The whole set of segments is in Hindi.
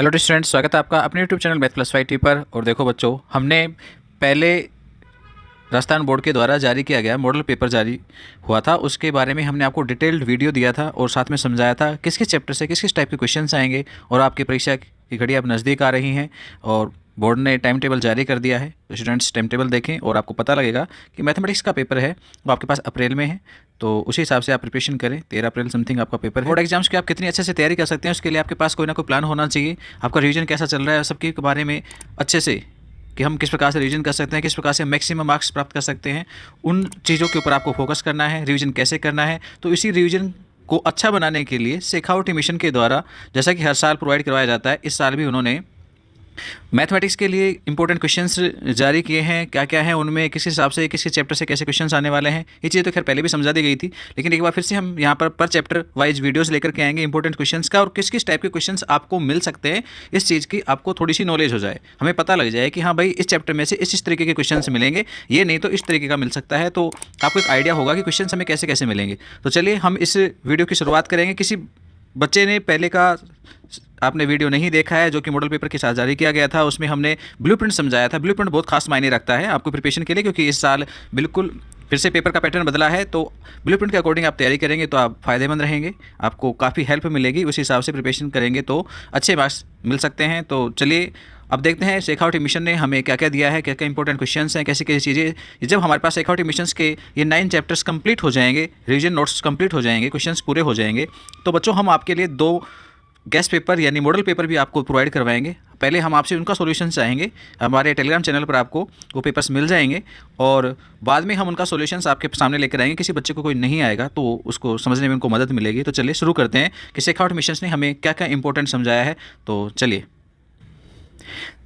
हेलो स्टूडेंट्स, स्वागत है आपका अपने यूट्यूब चैनल मैथ प्लस 5 पर। और देखो बच्चों, हमने पहले राजस्थान बोर्ड के द्वारा जारी किया गया मॉडल पेपर जारी हुआ था, उसके बारे में हमने आपको डिटेल्ड वीडियो दिया था और साथ में समझाया था किस किस चैप्टर से किस किस टाइप के क्वेश्चंस आएंगे। और आपकी परीक्षा की घड़ी अब नज़दीक आ रही हैं और बोर्ड ने टाइम टेबल जारी कर दिया है। तो स्टूडेंट्स टाइम टेबल देखें और आपको पता लगेगा कि मैथमेटिक्स का पेपर है वो आपके पास अप्रैल में है, तो उसी हिसाब से आप प्रिपरेशन करें। 13 अप्रैल समथिंग आपका पेपर है। बोर्ड एग्जाम्स की आप कितनी अच्छे से तैयारी कर सकते हैं, उसके लिए आपके पास कोई ना कोई प्लान होना चाहिए। आपका रिवीजन कैसा चल रहा है, सबके बारे में अच्छे से कि हम किस प्रकार से रिवीजन कर सकते हैं, किस प्रकार से मैक्सिमम मार्क्स प्राप्त कर सकते हैं, उन चीज़ों के ऊपर आपको फोकस करना है। रिवीजन कैसे करना है, तो इसी रिवीजन को अच्छा बनाने के लिए शेखावटी मिशन के द्वारा, जैसा कि हर साल प्रोवाइड करवाया जाता है, इस साल भी उन्होंने मैथमेटिक्स के लिए इंपॉर्टेंट क्वेश्चंस जारी किए हैं। क्या क्या है उनमें, किस हिसाब से किस चैप्टर से कैसे क्वेश्चंस आने वाले हैं, ये चीज़ें तो खैर पहले भी समझा दी गई थी, लेकिन एक बार फिर से हम यहाँ पर चैप्टर वाइज वीडियोस लेकर के आएंगे इंपॉर्टेंट क्वेश्चंस का, और किस किस टाइप के क्वेश्चंस आपको मिल सकते हैं। इस चीज़ की आपको थोड़ी सी नॉलेज हो जाए, हमें पता लग जाए कि हाँ भाई इस चैप्टर में से इस तरीके के क्वेश्चंस मिलेंगे, ये नहीं तो इस तरीके का मिल सकता है। तो आपको एक आइडिया होगा कि क्वेश्चंस हमें कैसे कैसे मिलेंगे। तो चलिए हम इस वीडियो की शुरुआत करेंगे। किसी बच्चे ने पहले का आपने वीडियो नहीं देखा है जो कि मॉडल पेपर के साथ जारी किया गया था, उसमें हमने ब्लूप्रिंट समझाया था। ब्लूप्रिंट बहुत खास मायने रखता है आपको प्रिपरेशन के लिए, क्योंकि इस साल बिल्कुल फिर से पेपर का पैटर्न बदला है। तो ब्लूप्रिंट के अकॉर्डिंग आप तैयारी करेंगे तो आप फ़ायदेमंद रहेंगे, आपको काफ़ी हेल्प मिलेगी। उस हिसाब से प्रिपरेशन करेंगे तो अच्छे मार्क्स मिल सकते हैं। तो चलिए अब देखते हैं शेखावटी मिशन ने हमें क्या क्या दिया है, क्या क्या इंपॉर्टेंट क्वेश्चंस हैं, कैसी कैसी चीज़ें। जब हमारे पास शेखावटी मिशंस के ये 9 चैप्टर्स कंप्लीट हो जाएंगे, रिवीजन नोट्स कंप्लीट हो जाएंगे, क्वेश्चंस पूरे हो जाएंगे, तो बच्चों हम आपके लिए 2 गेस्ट पेपर यानी मॉडल पेपर भी आपको प्रोवाइड करवाएंगे। पहले हम आपसे उनका सॉल्यूशन चाहेंगे, हमारे टेलीग्राम चैनल पर आपको वो पेपर्स मिल जाएंगे, और बाद में हम उनका सॉल्यूशंस आपके सामने लेकर आएंगे। किसी बच्चे को कोई नहीं आएगा तो उसको समझने में उनको मदद मिलेगी। तो चलिए शुरू करते हैं कि शेखावटी मिशंस ने हमें क्या क्या इंपॉर्टेंट समझाया है। तो चलिए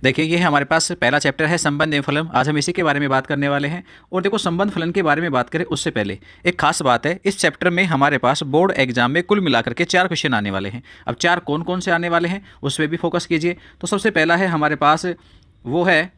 देखिए, ये है हमारे पास पहला चैप्टर है संबंध एवं फलन। आज हम इसी के बारे में बात करने वाले हैं। और देखो, संबंध फलन के बारे में बात करें उससे पहले एक खास बात है, इस चैप्टर में हमारे पास बोर्ड एग्जाम में कुल मिलाकर के 4 क्वेश्चन आने वाले हैं। अब 4 कौन कौन से आने वाले हैं उस पर भी फोकस कीजिए। तो सबसे पहला है हमारे पास, वो है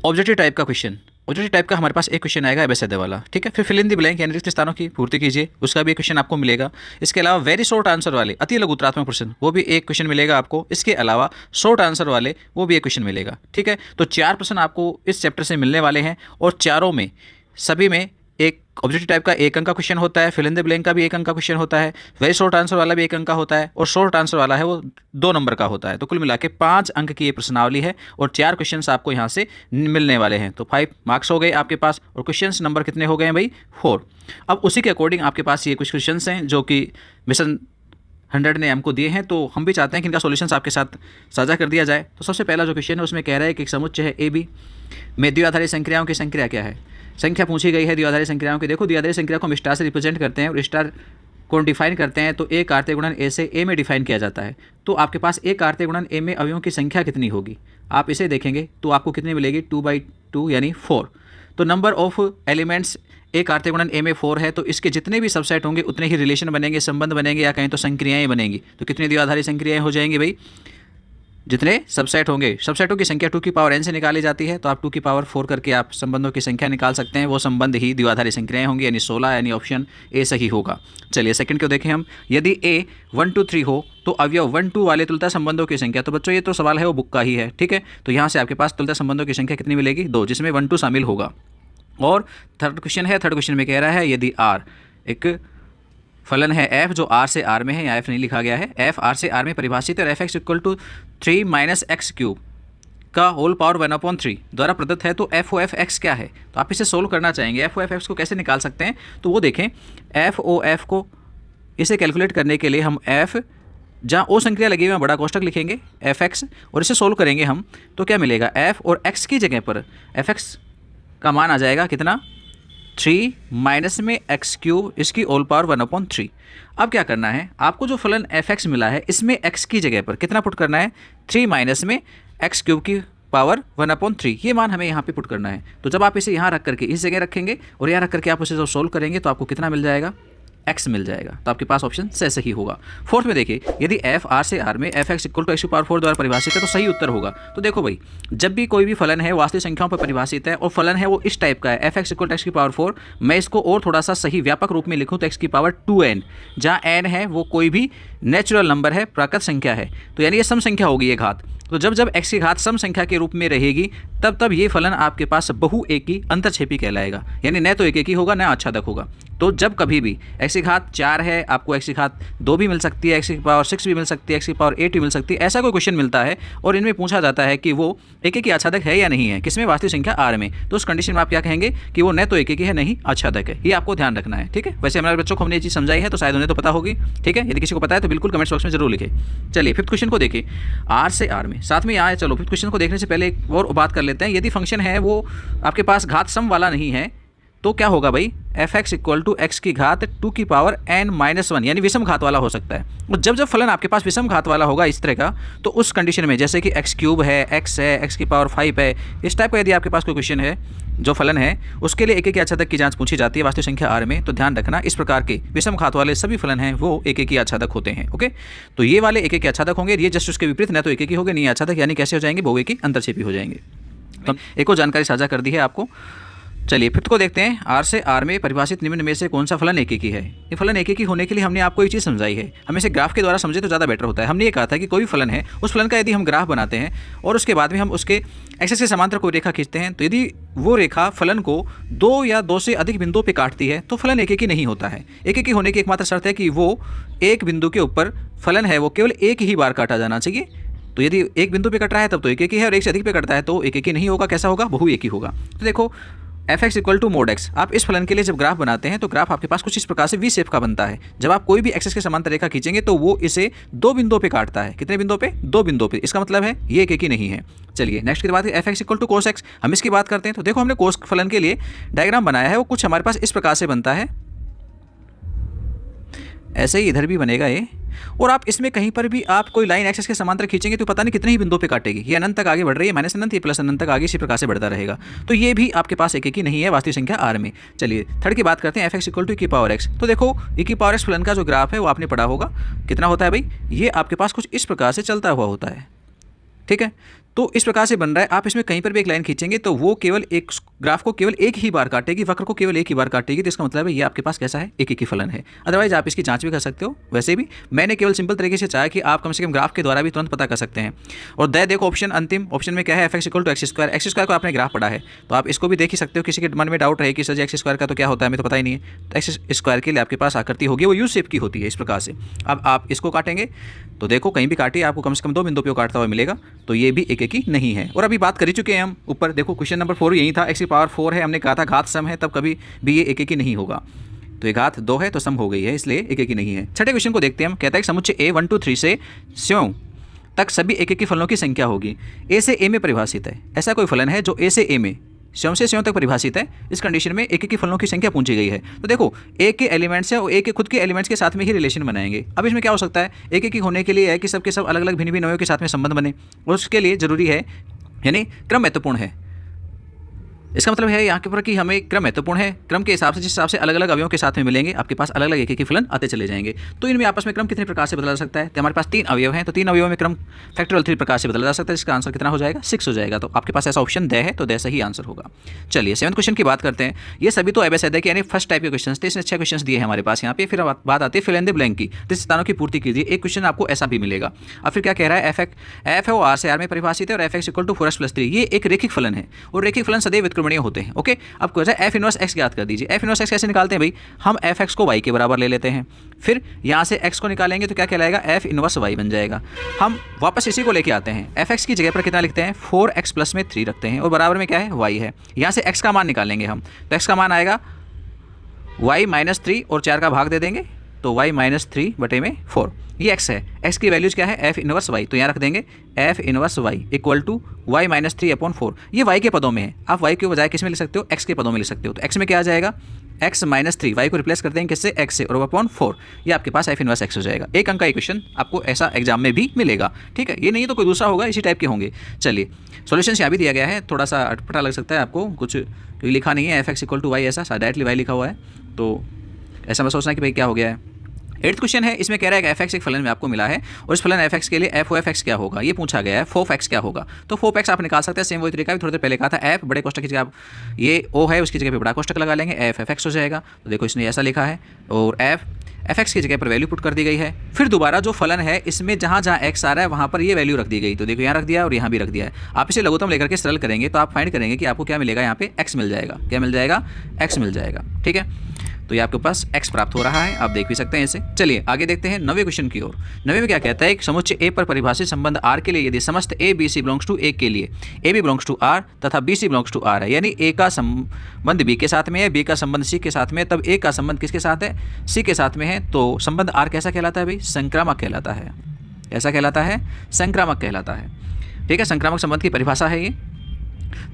ऑब्जेक्टिव टाइप का क्वेश्चन। ऑब्जेक्टिव टाइप का हमारे पास एक क्वेश्चन आएगा एबेसेदे वाला, ठीक है। फिर फिल इन द ब्लैंक यानी रिक्त स्थानों की पूर्ति कीजिए, उसका भी एक क्वेश्चन आपको मिलेगा। इसके अलावा वेरी शॉर्ट आंसर वाले अति लघु उत्तरात्मक प्रश्न, वो भी एक क्वेश्चन मिलेगा आपको। इसके अलावा शॉर्ट आंसर वाले वो भी एक क्वेश्चन मिलेगा, ठीक है। तो 4 प्रश्न आपको इस चैप्टर से मिलने वाले हैं, और चारों में सभी में एक ऑब्जेक्टिव टाइप का 1 अंक का क्वेश्चन होता है, फिल इन द ब्लैंक का भी 1 अंक का क्वेश्चन होता है, वेरी शॉर्ट आंसर वाला भी 1 अंक का होता है, और शॉर्ट आंसर वाला है वो 2 नंबर का होता है। तो कुल मिला के 5 अंक की ये प्रश्नावली है, और 4 क्वेश्चंस आपको यहाँ से मिलने वाले हैं। तो 5 मार्क्स हो गए आपके पास, और क्वेश्चंस नंबर कितने हो गए हैं भाई? 4। अब उसी के अकॉर्डिंग आपके पास ये कुछ क्वेश्चंस हैं जो कि मिशन 100 ने हमको दिए हैं, तो हम भी चाहते हैं कि इनका सॉल्यूशंस आपके साथ साझा कर दिया जाए। तो सबसे पहला जो क्वेश्चन है उसमें कह रहा है कि एक समुच्चय है AB में द्विआधारी संक्रियाओं की संख्या क्या है। संख्या पूछी गई है द्विआधारी संक्रियाओं की। देखो, द्विआधारी संख्या को हम स्टार से रिप्रेजेंट करते हैं, और स्टार को डिफाइन करते हैं तो A कार्तीय गुणन A से A में डिफाइन किया जाता है। तो आपके पास A कार्तीय गुणन A में अवयवों की संख्या कितनी होगी, आप इसे देखेंगे तो आपको कितनी मिलेगी? 2/2 यानी 4। तो नंबर ऑफ एलिमेंट्स A कार्तीय गुणन A में 4 है, तो इसके जितने भी सबसेट होंगे उतने ही रिलेशन बनेंगे, संबंध बनेंगे, या कहीं तो संक्रियाएं बनेंगी। तो कितनी द्विआधारी संक्रियाएं हो जाएंगी भाई? जितने सबसेट होंगे, सबसेटों की संख्या 2 की पावर n से निकाली जाती है, तो आप 2 की पावर 4 करके आप संबंधों की संख्या निकाल सकते हैं। वो संबंध ही द्विआधारी संक्रियाएं होंगी, यानी 16, यानी ऑप्शन A सही होगा। चलिए सेकंड को देखें हम। यदि A 1 2 3 हो तो अवयव 1 2 वाले तुल्यता संबंधों की संख्या। तो बच्चों ये तो सवाल है वो बुक का ही है, ठीक है। तो यहाँ से आपके पास तुल्यता संबंधों की संख्या कितनी मिलेगी? 2, जिसमें 1 2 शामिल होगा। और थर्ड क्वेश्चन है, थर्ड क्वेश्चन में कह रहा है यदि R एक फलन है f जो R से R में है, या f नहीं लिखा गया है, f R से R में परिभाषित है, और f(x) = 3 - x³ का होल पावर 1/3 द्वारा प्रदत्त है, तो f of x क्या है? तो आप इसे सोल्व करना चाहेंगे। f of x को कैसे निकाल सकते हैं? तो वो देखें, f of को इसे कैलकुलेट करने के लिए हम f जहाँ ओ संक्रिया लगी हुई है बड़ा कोष्ठक लिखेंगे fx, और इसे सोल्व करेंगे हम तो क्या मिलेगा? f और x की जगह पर fx का मान आ जाएगा कितना? 3 माइनस में x³ इसकी होल पावर 1/3। अब क्या करना है आपको, जो फलन fx मिला है इसमें x की जगह पर कितना पुट करना है? 3 माइनस में x³ की पावर 1/3, ये मान हमें यहाँ पे पुट करना है। तो जब आप इसे यहाँ रख करके इस जगह रखेंगे और यहाँ रख करके आप उसे जब सोल्व करेंगे तो आपको कितना मिल जाएगा? x मिल जाएगा। तो आपके पास ऑप्शन सही होगा। फोर्थ में देखिए, यदि f R से R में f(x) = x⁴ द्वारा परिभाषित है, तो सही उत्तर होगा। तो देखो भाई, जब भी कोई भी फलन है वास्तविक संख्याओं पर परिभाषित है, और फलन है वो इस टाइप का है f(x) = x⁴, मैं इसको और थोड़ा सा सही व्यापक रूप में लिखूँ तो x⁴ 2n, जहाँ n है वो कोई भी नेचुरल नंबर है, प्राकृत संख्या है, तो यानी ये सम संख्या होगी ये घात। तो जब जब x की घात सम संख्या के रूप में रहेगी तब तब ये फलन आपके पास बहु एकी अंतरछेपी कहलाएगा, यानी न तो एक एकी होगा न आच्छादक होगा। तो जब कभी भी x की घात 4 है, आपको x की घात 2 भी मिल सकती है, x की पावर 6 भी मिल सकती है, x की पावर 8 भी मिल सकती है, ऐसा कोई क्वेश्चन मिलता है और इनमें पूछा जाता है कि वो एक एकी आच्छादक है या नहीं है, किसमें, वास्तविक संख्या R में, तो उस कंडीशन में आप क्या कहेंगे कि वो न तो एक एकी है नहीं आच्छादक है। ये आपको ध्यान रखना है, ठीक है। वैसे हमारे बच्चों को हमने ये चीज़ समझाई है तो शायद उन्हें तो पता होगी, ठीक है। यदि किसी को पता है तो बिल्कुल कमेंट्स बॉक्स में जरूर लिखे। चलिए फिफ्थ क्वेश्चन को देखिए, R से R में साथ में आए। चलो फिफ्थ क्वेश्चन को देखने से पहले एक और बात कर लेते हैं। यदि फंक्शन है वो आपके पास घात सम वाला नहीं है तो क्या होगा भाई, f(x) = x की घात 2 की पावर n-1 यानी विषम घात वाला हो सकता है। और जब जब फलन आपके पास विषम घात वाला होगा इस तरह का, तो उस कंडीशन में जैसे कि x³ है, x है, x की पावर 5 है, इस टाइप का यदि आपके पास कोई क्वेश्चन है जो फलन है उसके लिए एक एक आच्छादक की जांच पूछी जाती है वास्तविक संख्या R में, तो ध्यान रखना इस प्रकार के विषम घात वाले सभी फलन हैं वो एक एक आच्छादक होते हैं। ओके, तो ये वाले एक एक आच्छादक होंगे, ये जस्ट उसके विपरीत न तो एक एक होंगे नहीं आच्छादक, यानी कैसे हो जाएंगे, बहुएकी अंतरछेपी हो जाएंगे। तो एक और जानकारी साझा कर दी है आपको। चलिए फिफ्थ को देखते हैं। R से R में परिभाषित निम्न में से कौन सा फलन एक एकी है। ये फलन एक एकी होने के लिए हमने आपको ये चीज़ समझाई है, हम इसे ग्राफ के द्वारा समझे तो ज़्यादा बेटर होता है। हमने ये कहा था कि कोई भी फलन है, उस फलन का यदि हम ग्राफ बनाते हैं और उसके बाद में हम उसके एक्सिस के समांतर कोई रेखा खींचते हैं, तो यदि वो रेखा फलन को 2 या 2 से अधिक बिंदुओं पर काटती है तो फलन एक एकी नहीं होता है। एक एकी होने की एकमात्र शर्त है कि वो एक बिंदु के ऊपर फलन है वो केवल एक ही बार काटा जाना चाहिए। तो यदि एक बिंदु पे कट रहा है तब तो एक एकी है, और एक से अधिक पे कटता है तो एक एकी नहीं होगा। कैसा होगा, बहु एकी होगा। तो देखो f(x) = mod x, आप इस फलन के लिए जब ग्राफ बनाते हैं तो ग्राफ आपके पास कुछ इस प्रकार से वी शेप का बनता है। जब आप कोई भी एक्सिस के समांतर रेखा खींचेंगे तो वो इसे 2 बिंदुओं पे काटता है। कितने बिंदुओं पे, 2 बिंदुओं पे। इसका मतलब है ये एक एकी नहीं है। चलिए नेक्स्ट की बात है f(x) = cos x, हम इसकी बात करते हैं। तो देखो हमने कोस फलन के लिए डायग्राम बनाया है, वो कुछ हमारे पास इस प्रकार से बनता है, ऐसे ही इधर भी बनेगा ये, और आप इसमें कहीं पर भी आप कोई लाइन एक्सिस के समांतर खींचेंगे तो पता नहीं कितने ही बिंदुओं पे काटेगी। ये अनंत तक आगे बढ़ रही है, माइनस अनंत, ये प्लस अनंत तक आगे इसी प्रकार से बढ़ता रहेगा। तो ये भी आपके पास एक एकी नहीं है वास्तविक संख्या R में। चलिए थर्ड की बात करते हैं, f(x) = e⁻x। तो देखो e⁻x फलन का जो ग्राफ है वो आपने पढ़ा होगा, कितना होता है भाई, ये आपके पास कुछ इस प्रकार से चलता हुआ होता है, ठीक है। तो इस प्रकार से बन रहा है। आप इसमें कहीं पर भी एक लाइन खींचेंगे तो वो केवल एक ग्राफ को केवल एक ही बार काटेगी, वक्र को केवल एक ही बार काटेगी। तो इसका मतलब है ये आपके पास कैसा है, एक ही फलन है। अदरवाइज आप इसकी जांच भी कर सकते हो। वैसे भी मैंने केवल सिंपल तरीके से चाहा कि आप कम से कम ग्राफ के द्वारा भी तुरंत पता कर सकते हैं। और देखो ऑप्शन, अंतिम ऑप्शन में क्या है, f(x) = x²। x² को आपने ग्राफ पढ़ा है तो आप इसको भी देख ही सकते हो। किसी के मन में डाउट रहे कि सर जी x² का तो क्या होता है, हमें तो पता ही नहीं है। तो x² के लिए आपके पास आकृति होगी, वो यू शेप की होती है इस प्रकार से। अब आप इसको काटेंगे तो देखो कहीं भी काटिए आपको कम से कम 2 बिंदुओं पे काटता हुआ मिलेगा, तो ये भी एक एकी नहीं है। और अभी बात कर ही चुके हैं हम ऊपर, देखो क्वेश्चन नंबर 4 यही था, x की पावर 4 है, हमने कहा था घात सम है, तब कभी भी ये एक एकी नहीं होगा। तो ये घात 2 है तो सम हो गई है, इसलिए एक एकी नहीं है। छठे क्वेश्चन को देखते हैं हम। कहता है कि समुच्चय A 1 2 3 से स्यों तक सभी एक एकी फलनों की संख्या होगी। A से A में परिभाषित है, ऐसा कोई फलन है जो A से A में स्वयं से स्वयं तक परिभाषित है। इस कंडीशन में एक एक फलनों की संख्या पूछी गई है। तो देखो ए के एलिमेंट्स है और ए के खुद के एलिमेंट्स के साथ में ही रिलेशन बनाएंगे। अब इसमें क्या हो सकता है, एक एक होने के लिए है कि सबके सब अलग अलग भिन्न भिन्न अवयवों के साथ में संबंध बने, और उसके लिए जरूरी है, यानी क्रम महत्वपूर्ण है। इसका मतलब है यहाँ के ऊपर कि हमें क्रम महत्वपूर्ण है, क्रम के हिसाब से जिस हिसाब से अलग अलग अवयवों के साथ में मिलेंगे आपके पास अलग अलग एक एक फलन आते चले जाएंगे। तो इनमें आपस में क्रम कितने प्रकार से बदला जा सकता है, तो हमारे पास 3 अवयव हैं, तो 3 अवयवों में क्रम फैक्टोरियल 3 प्रकार से बदला जा सकता है। इसका आंसर कितना हो जाएगा, 6 हो जाएगा। तो आपके पास ऐसा ऑप्शन द है, तो द सही आंसर होगा। चलिए 7वें क्वेश्चन की बात करते हैं। ये सभी तो एबेसेड है कि यानी फर्स्ट टाइप के क्वेश्चन थे, इसमें 6 क्वेश्चन दिए हैं हमारे पास यहाँ पे। फिर बात आती है फिल इन द ब्लैंक की, जिस स्थानों की पूर्ति कीजिए। एक क्वेश्चन आपको ऐसा भी मिलेगा। अब फिर क्या कह रहा है, एफ है वो आर से आर में परिभाषित है और f(x) = 4x + 3। ये एक रेखिक फलन है और रेखिक फलन सदैव व्युत्क्रमणीय होते हैं। ओके, अब क्वेश्चन f इनवर्स x ज्ञात कर दीजिए। f इनवर्स x कैसे निकालते हैं भाई, हम f(x) को y के बराबर ले लेते हैं, फिर यहाँ से x को निकालेंगे तो क्या कहलाएगा, f इनवर्स y बन जाएगा। हम वापस इसी को लेके आते हैं, f(x) की जगह पर कितना लिखते हैं, 4x + में 3 रखते हैं और बराबर में क्या है, y है। यहाँ से x का मान निकालेंगे हम, तो x का मान आएगा y - 3 और 4 का भाग दे देंगे तो y - 3/4। ये x है, x की वैल्यूज क्या है, f इनवर्स y, तो यहाँ रख देंगे f इनवर्स y = y - 3/4। ये y के पदों में है, आप y के बजाय किस में लिख सकते हो, x के पदों में लिख सकते हो। तो x में क्या आ जाएगा, x - 3, y को रिप्लेस कर देंगे किससे, x से, और 4। ये आपके पास f इनवर्स x हो जाएगा। एक अंक का क्वेश्चन आपको ऐसा एग्जाम में भी मिलेगा, ठीक है। ये नहीं तो कोई दूसरा होगा, इसी टाइप के होंगे। चलिए सॉल्यूशन यहाँ भी दिया गया है, थोड़ा सा अटपटा लग सकता है आपको, कुछ लिखा नहीं है f(x) = y, ऐसा डायरेक्टली y लिखा हुआ है, तो ऐसा मैं सोचना है कि भाई क्या हो गया है। 8th क्वेश्चन है, इसमें कह रहा है कि f(x) एक फलन में आपको मिला है और इस फलन f(x) के लिए f of x क्या होगा, ये पूछा गया है। f(x) क्या होगा, तो f(x) आप निकाल सकते हैं, सेम वही तरीका भी थोड़ी देर पहले कहा था। f बड़े कोष्ठक की जगह आप ये o है उसकी जगह पे बड़ा कोष्ठक लगा लेंगे, f(x) हो जाएगा। तो देखो इसने ऐसा लिखा है, और f fx की जगह पर वैल्यू पुट कर दी गई है। फिर दोबारा जो फलन है इसमें जहाँ जहाँ x आ रहा है वहाँ पर ये वैल्यू रख दी गई। तो देखो यहाँ रख दिया और यहाँ भी रख दिया है। आप इसे लघुत्तम लेकर के सरल करेंगे तो आप फाइंड करेंगे कि आपको क्या मिलेगा, यहाँ पे x मिल जाएगा। क्या मिल जाएगा? x मिल जाएगा। ठीक है, तो ये आपके पास x प्राप्त हो रहा है, आप देख भी सकते हैं इसे। चलिए आगे देखते हैं 9वें क्वेश्चन की ओर। 9वें में क्या कहता है, एक समुच्चय A पर परिभाषित संबंध R के लिए यदि समस्त A B C belongs to A के लिए A B belongs to R तथा B C belongs to R है, यानी A का संबंध B के साथ में है, B का संबंध C के साथ में है, तब A का संबंध किसके साथ है? C के साथ में है। तो संबंध R कैसा कहलाता है भाई? संक्रामक कहलाता है। कैसा कहलाता है? संक्रामक कहलाता है। ठीक है, संक्रामक संबंध की परिभाषा है ये।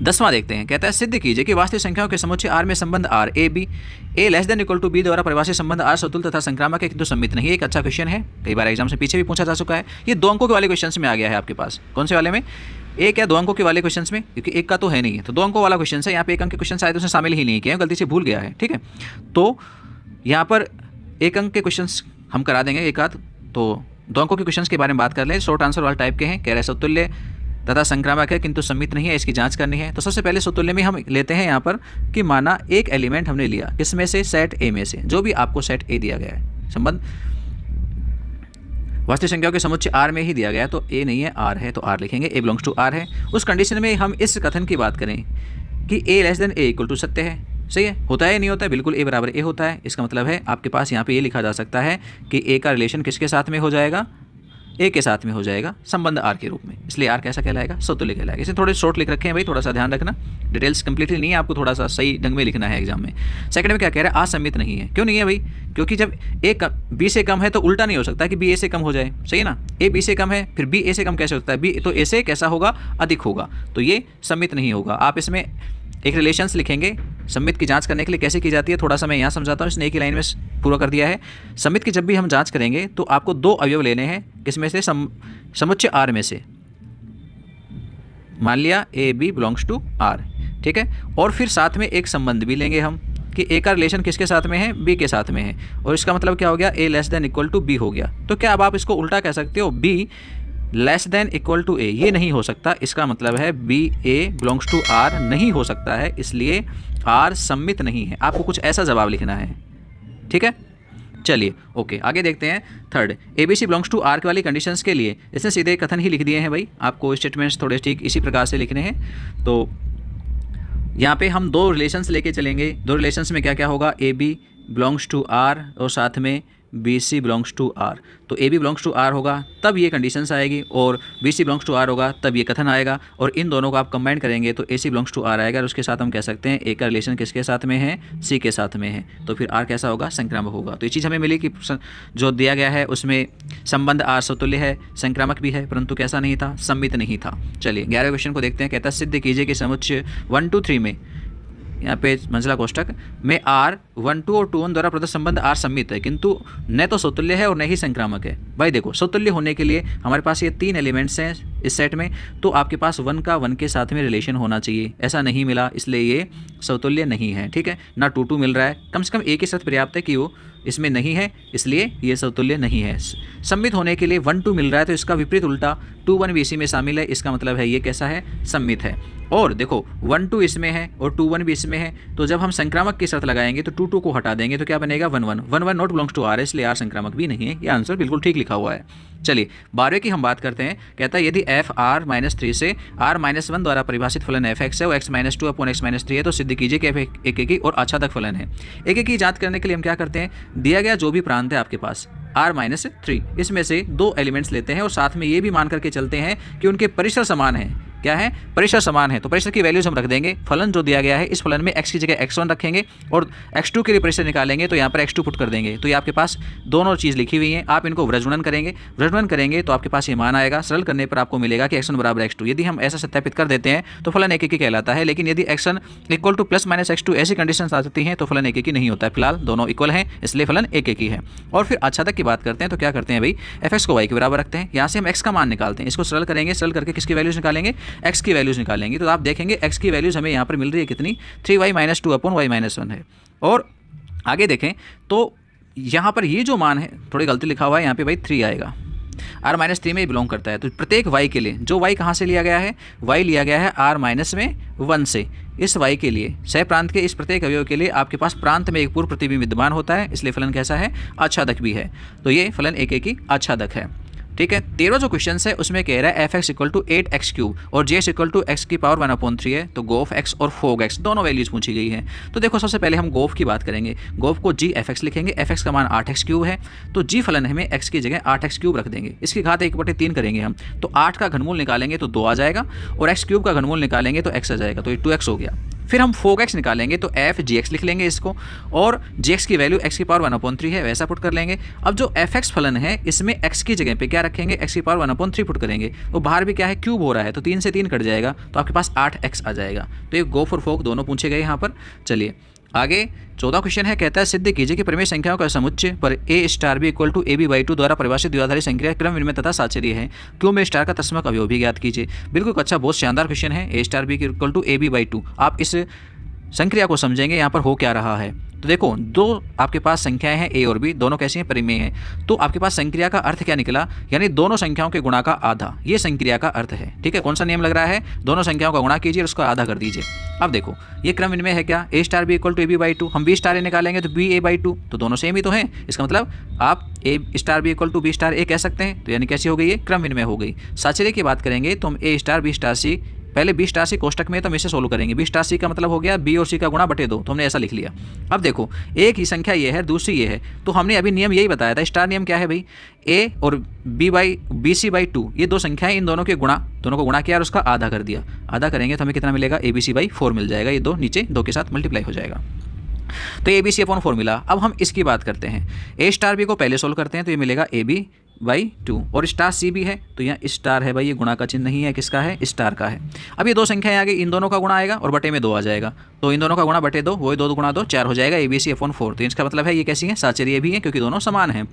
10वां देखते हैं, कहता है सिद्ध कीजिए कि वास्तविक संख्याओं के समुच्चय R में संबंध R A B A less than equal to B द्वारा परिभाषित संबंध R सतुल्य तथा संक्रामक है किंतु सममित नहीं है। एक अच्छा क्वेश्चन है, कई बार एग्जाम से पीछे भी पूछा जा चुका है। ये 2 अंकों के वाले क्वेश्चन में आ गया है आपके पास। कौन से वाले में? एक या 2 अंकों के वाले क्वेश्चन में, क्योंकि एक का तो है नहीं है, तो 2 अंकों वाला क्वेश्चन है। यहाँ पे 1 अंक के क्वेश्चन शायद उसने शामिल ही नहीं किया है, गलती से भूल गया है। ठीक है, तो यहाँ पर 1 अंक के क्वेश्चन हम करा देंगे एक आध। तो 2 अंकों के क्वेश्चन के बारे में बात कर ले, शॉर्ट आंसर वाले टाइप के हैं। कह रहे सतुल्य तथा संक्रामक है किंतु सम्मित नहीं है, इसकी जांच करनी है। तो सबसे पहले सतुल्य में हम लेते हैं यहाँ पर कि माना एक एलिमेंट हमने लिया, किसमें से? सेट ए में से, जो भी आपको सेट ए दिया गया है। संबंध वास्तविक संख्याओं के समुच्चय R में ही दिया गया है, तो A नहीं है R है, तो R लिखेंगे। A बिलोंग्स टू R है। उस कंडीशन में हम इस कथन की बात करें कि A less than A equal to सत्य है। सही है, होता है नहीं होता है? बिल्कुल A बराबर A होता है। इसका मतलब है आपके पास यहाँ पे ये लिखा जा सकता है कि A का रिलेशन किसके साथ में हो जाएगा? A के साथ में हो जाएगा, संबंध R के रूप में। इसलिए R कैसा कहलाएगा? सतुल्य कहलाएगा। इसे थोड़े शॉर्ट लिख रखे हैं भाई, थोड़ा सा ध्यान रखना, डिटेल्स कंप्लीटली नहीं है, आपको थोड़ा सा सही ढंग में लिखना है एग्जाम में। सेकंड में क्या कह रहा है? असम्मित नहीं है। क्यों नहीं है भाई? क्योंकि जब A B से कम है तो उल्टा नहीं हो सकता कि B A से कम हो जाए। सही है ना? A B से कम है, फिर B A से कम कैसे हो सकता है? B तो A से कैसा होगा? अधिक होगा, तो ये सम्मित नहीं होगा। आप इसमें एक रिलेशंस लिखेंगे। सम्मित की जांच करने के लिए कैसे की जाती है थोड़ा सा मैं यहाँ समझाता हूँ, इसने एक ही लाइन में पूरा कर दिया है। सम्मित की जब भी हम जांच करेंगे तो आपको 2 अवयव लेने हैं, किसमें से? समुच्चय R में से। मान लिया A B belongs to R, ठीक है, और फिर साथ में एक संबंध भी लेंगे हम कि A का रिलेशन किसके साथ में है? B के साथ में है। और इसका मतलब क्या हो गया? A less than equal to B हो गया। तो क्या अब आप इसको उल्टा कह सकते हो? B less than equal to A, ये नहीं हो सकता। इसका मतलब है B A belongs to R नहीं हो सकता है, इसलिए R सम्मित नहीं है। आपको कुछ ऐसा जवाब लिखना है। ठीक है, चलिए ओके आगे देखते हैं। Third, ABC belongs to R वाली कंडीशंस के लिए इसने सीधे कथन ही लिख दिए हैं भाई। आपको स्टेटमेंट्स थोड़े ठीक इसी प्रकार से लिखने हैं। तो यहाँ पे हम 2 रिलेशंस लेके चलेंगे। 2 रिलेशंस में क्या क्या होगा? AB बिलोंग्स टू R और साथ में BC बिलोंग्स टू R। तो AB बिलोंग्स टू R होगा तब ये कंडीशंस आएगी, और BC बिलोंग्स टू R होगा तब ये कथन आएगा, और इन दोनों को आप कंबाइन करेंगे तो AC बिलोंग्स टू R आएगा। और उसके साथ हम कह सकते हैं A का रिलेशन किसके साथ में है? C के साथ में है, तो फिर R कैसा होगा? संक्रामक होगा। तो ये चीज़ हमें मिली कि जो दिया गया है उसमें संबंध R सतुल्य है, संक्रामक भी है, परंतु कैसा नहीं था? सम्मित नहीं था। चलिए 11वें क्वेश्चन को देखते हैं। कहता है सिद्ध कीजिए कि समुच्चय 1 2 3 में, यहाँ पे मंझला कोष्ठक में R 1 2 और 2 1 द्वारा प्रदत्त संबंध R सम्मित है किंतु न तो सतुल्य है और न ही संक्रामक है। भाई देखो, सतुल्य होने के लिए हमारे पास ये 3 एलिमेंट्स हैं इस सेट में, तो आपके पास 1 का 1 के साथ में रिलेशन होना चाहिए। ऐसा नहीं मिला, इसलिए ये सतुल्य नहीं है। ठीक है ना, 2 2 मिल रहा है, कम से कम एक ही साथ पर्याप्त है कि वो इसमें नहीं है, इसलिए ये समतुल्य नहीं है। सम्मित होने के लिए 1 2 मिल रहा है, तो इसका विपरीत उल्टा 2 1 भी इसी में शामिल है, इसका मतलब है ये कैसा है? सम्मित है। और देखो 1 2 इसमें है और 2 1 भी इसमें है, तो जब हम संक्रामक की शर्त लगाएंगे तो 2 2 को हटा देंगे तो क्या बनेगा? 1 1 1 1 नॉट बिलोंग्स टू R है, इसलिए R संक्रामक भी नहीं है। ये आंसर बिल्कुल ठीक लिखा हुआ है। चलिए 12वें की हम बात करते हैं। कहता है यदि f R-3 से R-1 द्वारा परिभाषित फलन f(x) है और x-2/x-3 है तो सिद्ध कीजिए कि f एक एकी और आच्छादक फलन है। एक एकी जांच करने के लिए हम क्या करते हैं? दिया गया जो भी प्रांत है आपके पास R-3, इसमें से 2 एलिमेंट्स लेते हैं और साथ में ये भी मान करके चलते हैं कि उनके परिसर समान है। क्या है? परिसर समान है, तो परिसर की वैल्यूज हम रख देंगे। फलन जो दिया गया है इस फलन में x की जगह x1 रखेंगे और x2 के लिए परिसर निकालेंगे तो यहाँ पर x2 पुट कर देंगे। तो ये आपके पास दोनों चीज़ लिखी हुई हैं। आप इनको व्रजगुणन करेंगे, व्रजगुणन करेंगे तो आपके पास ये मान आएगा। सरल करने पर आपको मिलेगा कि x1 बराबर x2। यदि हम ऐसा सत्यापित कर देते हैं तो फलन एक एकी कहलाता है, लेकिन यदि x1 इक्वल टू ± x2 ऐसी कंडीशन आ सकती हैं तो फलन एक एकी नहीं होता है। फिलहाल दोनों इक्वल हैं, इसलिए फलन एक एकी है। और फिर आच्छादक की बात करते हैं तो क्या करते हैं भाई? fx को y के बराबर रखते हैं। यहाँ से हम x का मान निकालते हैं, इसको सरल करेंगे, सरल करके किसकी वैल्यूज निकालेंगे? x की वैल्यूज निकालेंगे। तो आप देखेंगे x की वैल्यूज हमें यहाँ पर मिल रही है कितनी? 3y - 2/y-1 है। और आगे देखें तो यहाँ पर ये जो मान है, थोड़ी गलती लिखा हुआ है यहाँ पे भाई 3 आएगा, R-3 में बिलोंग करता है। तो प्रत्येक y के लिए, जो y कहाँ से लिया गया है, y लिया गया है R-1 से। इस y के लिए सह प्रांत के इस प्रत्येक अवयव के लिए आपके पास प्रांत में एक पूर्व प्रतिबिंब विद्यमान होता है, इसलिए फलन कैसा है, आच्छादक भी है। तो ये फलन एक ही आच्छादक है। ठीक है, 13 जो क्वेश्चन है उसमें कह रहा है f(x) = 8x³ और g(x) = x⁻1/3 है। तो गोफ x और फोग x दोनों वैल्यूज पूछी गई है। तो देखो सबसे पहले हम गोफ की बात करेंगे। गोफ को g f(x) लिखेंगे, f(x) का मान 8x³ है, तो g फलन हमें x की जगह 8x³ रख देंगे। इसकी घात 1/3 करेंगे हम, तो 8 का घनमूल निकालेंगे तो 2 आ जाएगा, और x³ का घनमूल निकालेंगे तो x आ जाएगा, तो ये 2x हो गया। फिर हम फोग x निकालेंगे तो f gx लिख लेंगे इसको, और gx की वैल्यू x⁻1/3 है, वैसा पुट कर लेंगे। अब जो fx फलन है इसमें x की जगह पे क्या रखेंगे, x⁻1/3 पुट करेंगे। तो बाहर भी क्या है, क्यूब हो रहा है, तो 3 से 3 कट जाएगा, तो आपके पास 8x आ जाएगा। तो ये गोफ और फोग दोनों पूछे गए यहाँ पर। चलिए आगे 14 क्वेश्चन है, कहता है सिद्ध कीजिए कि परिमेय संख्याओं का समुच्चय पर a⁻b = ab/2 द्वारा परिभाषित द्विआधारी संख्या क्रम विनिमय तथा साचर्य है। क्यों में स्टार का तत्समक अवयव भी ज्ञात कीजिए। बिल्कुल अच्छा, बहुत शानदार क्वेश्चन है। a⁻b = ab/2, आप इस संक्रिया को समझेंगे यहाँ पर हो क्या रहा है। तो देखो, दो आपके पास संख्याएं हैं a और b, दोनों कैसी हैं, परिमेय हैं। तो आपके पास संक्रिया का अर्थ क्या निकला, यानी दोनों संख्याओं के गुणा का आधा, ये संक्रिया का अर्थ है। ठीक है, कौन सा नियम लग रहा है, दोनों संख्याओं का गुणा कीजिए और उसका आधा कर दीजिए। अब देखो ये क्रम विनिमय है क्या, a⁻b = ab/2, हम b⁻a निकालेंगे तो ba/2, तो दोनों सेम ही तो हैं। इसका मतलब आप a⁻b = b⁻a कह सकते हैं। तो यानी कैसी हो गई, ये क्रम विनिमय हो गई। साचर्य की बात करेंगे तो हम a⁻b⁻c, पहले b⁻c कोष्टक में तो हम इसे सोल्व करेंगे। b⁻c का मतलब हो गया b और c का गुणा बटे 2, तो हमने ऐसा लिख लिया। अब देखो एक ही संख्या ये है, दूसरी ये है, तो हमने अभी नियम यही बताया था। स्टार नियम क्या है भाई, a और bc/2, ये दो संख्याएं, इन दोनों के गुणा, दोनों को गुणा किया और उसका आधा कर दिया। आधा करेंगे तो हमें कितना मिलेगा, abc/4 मिल जाएगा। ये दो नीचे 2 के साथ मल्टीप्लाई हो जाएगा, तो abc/4 मिला। अब हम इसकी बात करते हैं, a⁻b को पहले सोल्व करते हैं तो ये मिलेगा ab/2, और स्टार c भी है, तो यहाँ स्टार है भाई, ये गुणा का चिन्ह नहीं है, किसका है, स्टार का है। अब ये दो संख्याएं आ गई, इन दोनों का गुणा आएगा और बटे में 2 आ जाएगा, तो इन दोनों का गुणा बटे 2, वही 2 गुणा 2 4 हो जाएगा, abc/4। तो इसका मतलब है ये कैसी है, साचर्य भी है, क्योंकि दोनों समान हैं।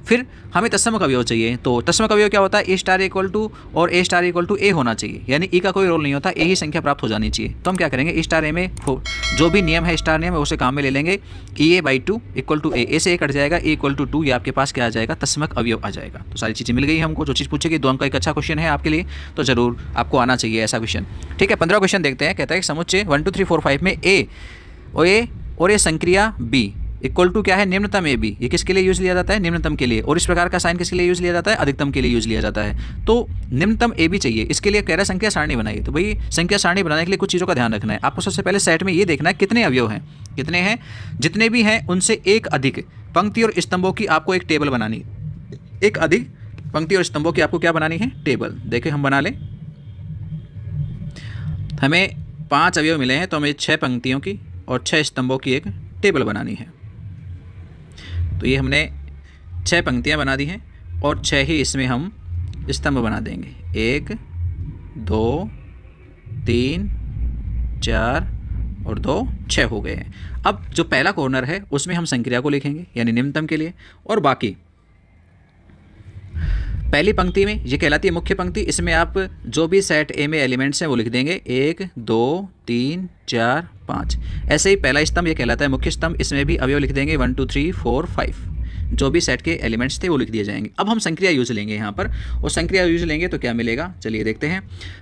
फिर हमें तत्समक अवयव चाहिए, तो तत्समक अवयव क्या होता है, a⁻= और a⁻= a होना चाहिए, यानी e का कोई रोल नहीं होता, a ही संख्या प्राप्त हो जानी चाहिए। तो हम क्या करेंगे, a⁻a में जो भी नियम है स्टार नियम है उसे काम में ले लेंगे। ea/2 = a से a कट जाएगा, a = 2, ये आपके पास क्या आ जाएगा, तत्समक अवयव आ जाएगा। तो सारी चीज़ें मिल गई हमको। जो चीज़ पूछेगी, 2 अंक का एक अच्छा क्वेश्चन है आपके लिए, तो जरूर आपको आना चाहिए ऐसा क्वेश्चन। ठीक है, 15 क्वेश्चन देखते हैं। कहता है समुच्चय 1 2 3 4 5 में a और ये संक्रिया b = क्या है, निम्नतम ab। ये किसके लिए यूज लिया जाता है, निम्नतम के लिए। और इस प्रकार का साइन किसके लिए यूज लिया जाता है, अधिकतम के लिए यूज लिया जाता है। तो निम्नतम ab चाहिए, इसके लिए कह रहा है संख्या सारणी बनाइए। तो भाई संख्या सारणी बनाने के लिए कुछ चीज़ों का ध्यान रखना है आपको। सबसे पहले सेट में ये देखना है कितने अवयव हैं, कितने हैं, जितने भी हैं उनसे एक अधिक पंक्ति और स्तंभों की आपको एक टेबल बनानी, एक अधिक पंक्ति और स्तंभों की आपको क्या बनानी है, टेबल। देखें हम बना लें, हमें 5 अवयव मिले हैं, तो हमें 6 पंक्तियों की और 6 स्तंभों की एक टेबल बनानी है। तो ये हमने 6 पंक्तियां बना दी हैं और 6 ही इसमें हम स्तंभ बना देंगे। 1 2 3 4 और 2 6 हो गए हैं। अब जो पहला कॉर्नर है उसमें हम संक्रिया को लिखेंगे, यानी निम्नतम के लिए, और बाकी पहली पंक्ति में ये कहलाती है मुख्य पंक्ति, इसमें आप जो भी सेट ए में एलिमेंट्स हैं वो लिख देंगे, 1 2 3 4 5। ऐसे ही पहला स्तंभ ये कहलाता है मुख्य स्तंभ, इसमें भी अवयव लिख देंगे 1 2 3 4 5, जो भी सेट के एलिमेंट्स थे वो लिख दिए जाएंगे। अब हम संक्रिया यूज लेंगे यहाँ पर, और संक्रिया यूज लेंगे तो क्या मिलेगा, चलिए देखते हैं।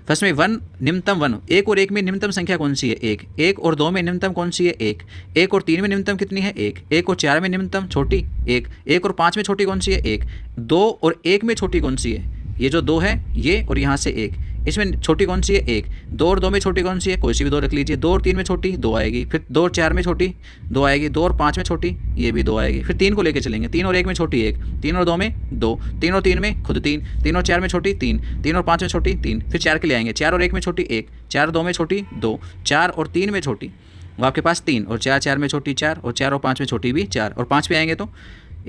फर्स्ट में 1 निम्नतम 1, 1 और 1 में निम्नतम संख्या कौन सी है, 1। 1 और 2 में निम्नतम कौन सी है, 1। 1 और 3 में निम्नतम कितनी है, 1। 1 और 4 में निम्नतम छोटी 1। 1 और 5 में छोटी कौन सी है, 1। 2 और 1 में छोटी कौन सी है, ये जो 2 है ये, और यहाँ से 1, इसमें छोटी कौन सी है, 1। 2 और 2 में छोटी कौन सी है, कोई सी भी 2 रख लीजिए। 2 और 3 में छोटी 2 आएगी, फिर 2 और 4 में छोटी 2 आएगी, 2 और 5 में छोटी ये भी 2 आएगी, फिर 3 को लेके चलेंगे। 3 और 1 में छोटी 1, 3 और 2 में 2, 3 और 3 में खुद 3, 3 और 4 में छोटी 3, 3 और 5 में छोटी 3, फिर 4 के लिए आएंगे। 4 और 1 में छोटी 1, 4 और 2 में छोटी 2, 4 और 3 में छोटी वो आपके पास 3, और 4 4 में छोटी 4, और 4 और 5 में छोटी भी 4, और 5 पे आएंगे तो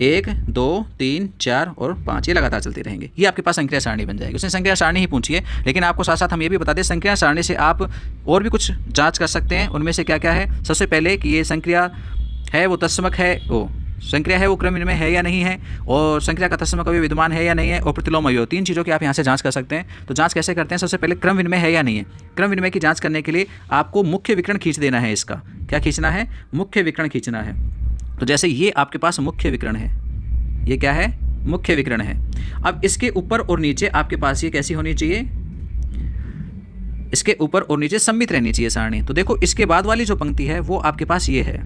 1 2 3 4 और 5, ये लगातार चलते रहेंगे। ये आपके पास संक्रिया सारणी बन जाएगी। उसने संक्रिया सारणी ही पूछी है, लेकिन आपको साथ साथ हम ये भी बता दें संक्रिया सारणी से आप और भी कुछ जांच कर सकते हैं। उनमें से क्या क्या है, सबसे पहले कि ये संक्रिया है वो तत्समक है, वो संक्रिया है वो क्रम विनिमय है या नहीं है, और संक्रिया का तत्समक अवयव विद्यमान है या नहीं है, और प्रतिलोम अवयव। 3 चीज़ों की आप यहाँ से जांच कर सकते हैं। तो जांच कैसे करते हैं, सबसे पहले क्रम विनिमय है या नहीं है। क्रम विनिमय की जांच करने के लिए आपको मुख्य विकर्ण खींच देना है। इसका क्या खींचना है, मुख्य विकर्ण खींचना है। तो जैसे ये आपके पास मुख्य विकर्ण है, ये क्या है, मुख्य विकर्ण है। अब इसके ऊपर और नीचे आपके पास ये कैसी होनी चाहिए, इसके ऊपर और नीचे सममित रहनी चाहिए सारणी। तो देखो इसके बाद वाली जो पंक्ति है वो आपके पास ये है,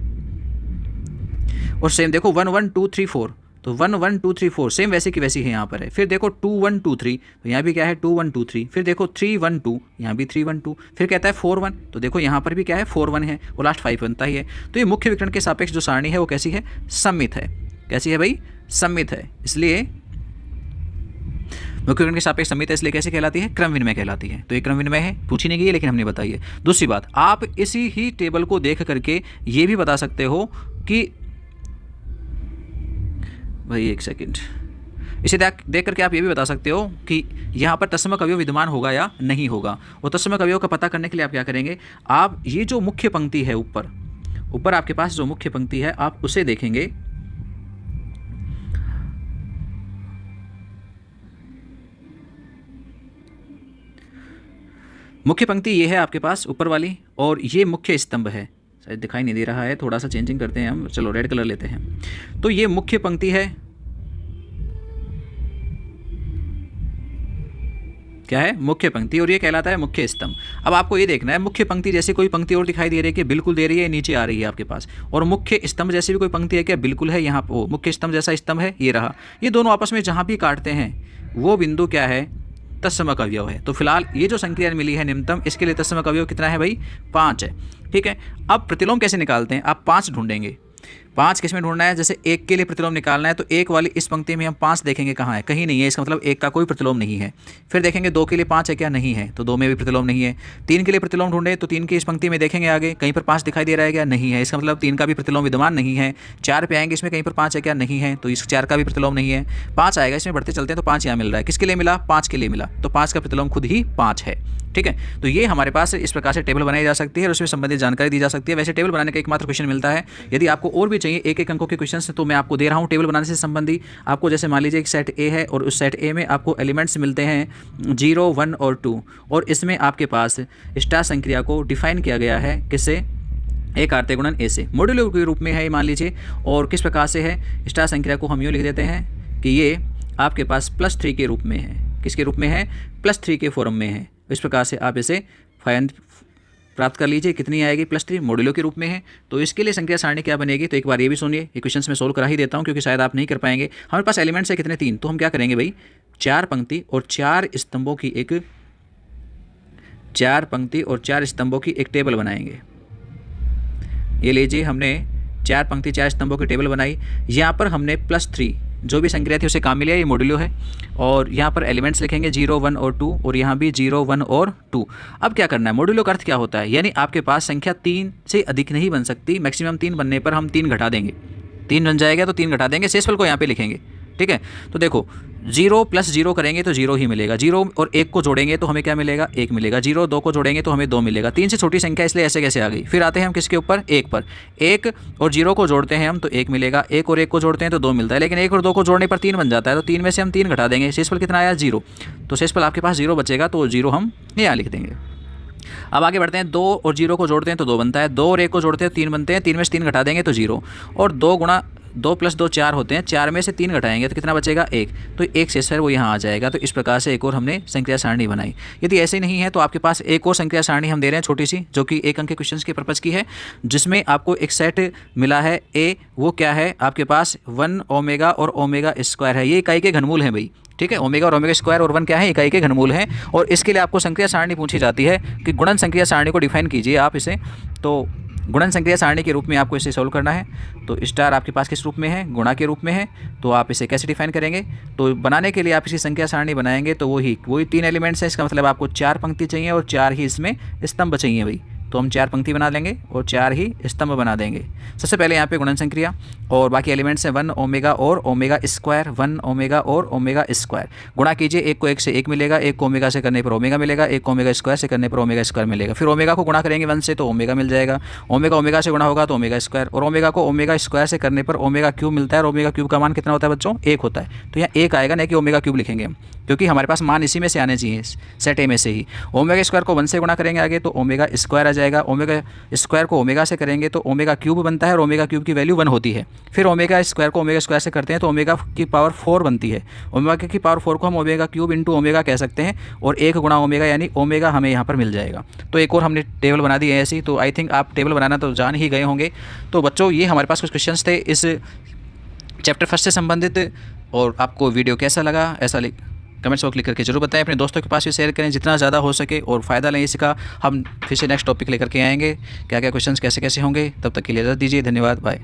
और सेम देखो 1 1 2 3 4, तो 1 1 2 3 4 सेम वैसे की वैसी है यहाँ पर है। फिर देखो 2 1 2 3, तो यहाँ भी क्या है 2 1 2 3। फिर देखो 3 1 2, यहाँ भी 3 1 2। फिर कहता है 4 1, तो देखो यहाँ पर भी क्या है 4 1 है, और लास्ट 5 बनता ही है। तो ये मुख्य विकर्ण के सापेक्ष जो सारणी है वो कैसी है, सममित है। कैसी है भाई, सममित है। इसलिए मुख्य विकर्ण के सापेक्ष सममित है, इसलिए कैसे कहलाती है, क्रम विनिमय कहलाती है। तो ये क्रम विनिमय है, पूछी नहीं गई है लेकिन हमने बताई है। दूसरी बात, आप इसी ही टेबल को देख करके ये भी बता सकते हो कि भाई एक सेकंड, इसे देख करके आप ये भी बता सकते हो कि यहाँ पर तत्समक अवयव विद्यमान होगा या नहीं होगा। और तत्समक अवयव का पता करने के लिए आप क्या करेंगे, आप ये जो मुख्य पंक्ति है ऊपर आपके पास जो मुख्य पंक्ति है आप उसे देखेंगे। मुख्य पंक्ति ये है आपके पास ऊपर वाली, और ये मुख्य स्तंभ है। शायद दिखाई नहीं दे रहा है, थोड़ा सा चेंजिंग करते हैं हम, चलो रेड कलर लेते हैं। तो ये मुख्य पंक्ति है, क्या है, मुख्य पंक्ति, और ये कहलाता है मुख्य स्तंभ। अब आपको ये देखना है मुख्य पंक्ति जैसे कोई पंक्ति और दिखाई दे रही है कि बिल्कुल दे रही है, नीचे आ रही है आपके पास, और मुख्य स्तंभ जैसी भी कोई पंक्ति है क्या, बिल्कुल है, यहाँ वो मुख्य स्तंभ जैसा स्तंभ है, ये रहा। ये दोनों आपस में जहाँ भी काटते हैं वो बिंदु क्या है, तत्समक अवयव है। तो फिलहाल ये जो संक्रिया मिली है निम्नतम, इसके लिए तत्समक अवयव कितना है भाई, 5 है। ठीक है, अब प्रतिलोम कैसे निकालते हैं, आप 5 ढूंढेंगे। 5 किस में ढूंढना है, जैसे 1 के लिए प्रतिलोम निकालना है तो 1 वाली इस पंक्ति में हम 5 देखेंगे, कहाँ है, कहीं नहीं है, इसका मतलब 1 का कोई प्रतिलोम नहीं है। फिर देखेंगे 2 के लिए 5 है क्या, नहीं है, तो 2 में भी प्रतिलोम नहीं है। 3 के लिए प्रतिलोम ढूंढे तो 3 की इस पंक्ति में देखेंगे आगे, कहीं पर 5 दिखाई दे रहा है क्या, नहीं है, इसका मतलब 3 का भी प्रतिलोम विद्यमान नहीं है। 4 पे आएंगे, इसमें कहीं पर 5 है क्या, नहीं है, तो इस 4 का भी प्रतिलोम नहीं है। 5 आएगा, इसमें बढ़ते चलते हैं तो 5 यहाँ मिल रहा है, किसके लिए मिला, 5 के लिए मिला, तो 5 का प्रतिलोम खुद ही 5 है। ठीक है, तो ये हमारे पास इस प्रकार से टेबल बनाई जा सकती है और उसमें संबंधित जानकारी दी जा सकती है। वैसे टेबल बनाने का एकमात्र क्वेश्चन मिलता है, यदि आपको और भी चाहिए एक एक अंकों के क्वेश्चन तो मैं आपको दे रहा हूँ टेबल बनाने से संबंधी। आपको जैसे मान लीजिए एक सेट ए है और उस सेट ए में आपको एलिमेंट्स मिलते हैं 0 1 और 2, और इसमें आपके पास स्टार संक्रिया को डिफाइन किया गया है किससे, एक आर्त गुणन ए से, मॉड्यूलो के रूप में है मान लीजिए। और किस प्रकार से है, स्टार संक्रिया को हम यूँ लिख देते हैं कि ये आपके पास +3 के रूप में है। किसके रूप में है, +3 के फॉर्म में है। इस प्रकार से आप इसे फाइंड प्राप्त कर लीजिए, कितनी आएगी, +3 मॉड्यूलो के रूप में है। तो इसके लिए संक्रिया सारणी क्या बनेगी, तो एक बार ये भी सुनिए, ये क्वेश्चन में सोल्व करा ही देता हूँ क्योंकि शायद आप नहीं कर पाएंगे। हमारे पास एलिमेंट्स है कितने, 3, तो हम क्या करेंगे भाई, 4 पंक्ति और 4 स्तंभों की एक 4 पंक्ति और 4 स्तंभों की एक टेबल बनाएंगे। ये लीजिए, हमने 4 पंक्ति 4 स्तंभों की टेबल बनाई। यहाँ पर हमने +3 जो भी संक्रिया थी उसे काम मिला, ये मॉड्यूलो है। और यहाँ पर एलिमेंट्स लिखेंगे 0 1 और 2, और यहाँ भी 0 1 और 2। अब क्या करना है, मॉड्यूलो का अर्थ क्या होता है, यानी आपके पास संख्या 3 से अधिक नहीं बन सकती, मैक्सिमम 3 बनने पर हम 3 घटा देंगे, 3 बन जाएगा तो 3 घटा देंगे, शेषफल को यहाँ पे लिखेंगे। ठीक है, तो देखो 0 + 0 करेंगे तो 0 ही मिलेगा, 0 और 1 को जोड़ेंगे तो हमें क्या मिलेगा, 1 मिलेगा, 0 2 को जोड़ेंगे तो हमें 2 मिलेगा। 3 से छोटी संख्या इसलिए ऐसे कैसे आ गई। फिर आते हैं हम किसके ऊपर, 1 पर। 1 और 0 को जोड़ते हैं हम तो 1 मिलेगा, 1 और 1 को जोड़ते हैं तो 2 मिलता है, लेकिन 1 और 2 को जोड़ने पर 3 बन जाता है, तो 3 में से हम 3 घटा देंगे, शेषफल कितना आया, 0। तो शेषफल आपके पास 0 बचेगा, तो 0 हम यहाँ लिख देंगे। अब आगे बढ़ते हैं, 2 और 0 को जोड़ते हैं तो 2 बनता है, 2 और 1 को जोड़ते हैं 3 बनते हैं, 3 में से 3 घटा देंगे तो 0, और 2 + 2 4 होते हैं, 4 में से 3 घटाएंगे तो कितना बचेगा, 1, तो 1 शेष है वो यहाँ आ जाएगा। तो इस प्रकार से एक और हमने संक्रिया सारणी बनाई। यदि ऐसे नहीं है तो आपके पास एक और संक्रिया सारणी हम दे रहे हैं छोटी सी, जो कि 1 अंक के क्वेश्चन के पर्पज़ की है, जिसमें आपको एक सेट मिला है ए, वो क्या है आपके पास 1 ओमेगा और ओमेगा स्क्वायर है, ये इकाई के घनमूल हैं भाई। ठीक है, ओमेगा और ओमेगा स्क्वायर और 1 क्या है, इकाई के घनमूल हैं। और इसके लिए आपको संक्रिया सारणी पूछी जाती है कि गुणन संक्रिया सारणी को डिफाइन कीजिए आप इसे। तो गुणन संक्रिया सारणी के रूप में आपको इसे सोल्व करना है। तो स्टार आपके पास किस रूप में है, गुणा के रूप में है, तो आप इसे कैसे डिफाइन करेंगे, तो बनाने के लिए आप इसी संख्या सारणी बनाएंगे तो वही 3 एलिमेंट्स है, इसका मतलब आपको 4 पंक्ति चाहिए और 4 ही इसमें स्तंभ चाहिए भाई। तो हम 4 पंक्ति बना लेंगे और 4 ही स्तंभ बना देंगे। सबसे पहले यहाँ पे गुणन संक्रिया, और बाकी एलिमेंट्स हैं 1 ओमेगा और ओमेगा स्क्वायर, 1 ओमेगा और ओमेगा स्क्वायर। गुणा कीजिए, 1 को 1 से 1 मिलेगा, 1 को ओमेगा से करने पर ओमेगा मिलेगा, 1 को ओमेगा स्क्वायर से करने पर ओमेगा स्क्वायर मिलेगा। फिर ओमेगा को गुणा करेंगे 1 से तो ओमेगा मिल जाएगा, ओमेगा ओमेगा से गुणा होगा तो ओमेगा स्क्वायर, और ओमेगा को ओमेगा स्क्वायर से करने पर ओमेगा क्यूब मिलता है, और ओमेगा क्यूब का मान कितना होता है बच्चों, 1 होता है। तो यहाँ 1 आएगा, नहीं कि ओमेगा क्यूब लिखेंगे हम, क्योंकि हमारे पास मान इसी में से आने चाहिए, सेट ए में से ही। ओमेगा स्क्वायर को 1 से गुणा करेंगे आगे तो ओमेगा स्क्वायर आ जाएगा, ओमेगा स्क्वायर को ओमेगा से करेंगे तो ओमेगा क्यूब बनता है और ओमेगा क्यूब की वैल्यू 1 होती है। फिर ओमेगा स्क्वायर को ओमेगा स्क्वायर से करते हैं तो ओमेगा की पावर 4 बनती है। ओमेगा की पावर 4 को हम ओमेगा क्यूब इंटू ओमेगा कह सकते हैं और 1 गुणा ओमेगा यानी ओमेगा हमें यहाँ पर मिल जाएगा। तो एक और हमने टेबल बना दी है ऐसी। तो आई थिंक आप टेबल बनाना तो जान ही गए होंगे। तो बच्चों ये हमारे पास कुछ क्वेश्चंस थे इस चैप्टर फर्स्ट से संबंधित, और आपको वीडियो कैसा लगा ऐसा कमेंट्स को क्लिक करके जरूर बताएं। अपने दोस्तों के पास भी शेयर करें जितना ज़्यादा हो सके और फ़ायदा लें इसका। हम फिर से नेक्स्ट टॉपिक लेकर के आएंगे, क्या क्या क्वेश्चंस कैसे कैसे होंगे। तब तक के लिए इजाज़त दीजिए, धन्यवाद, बाय।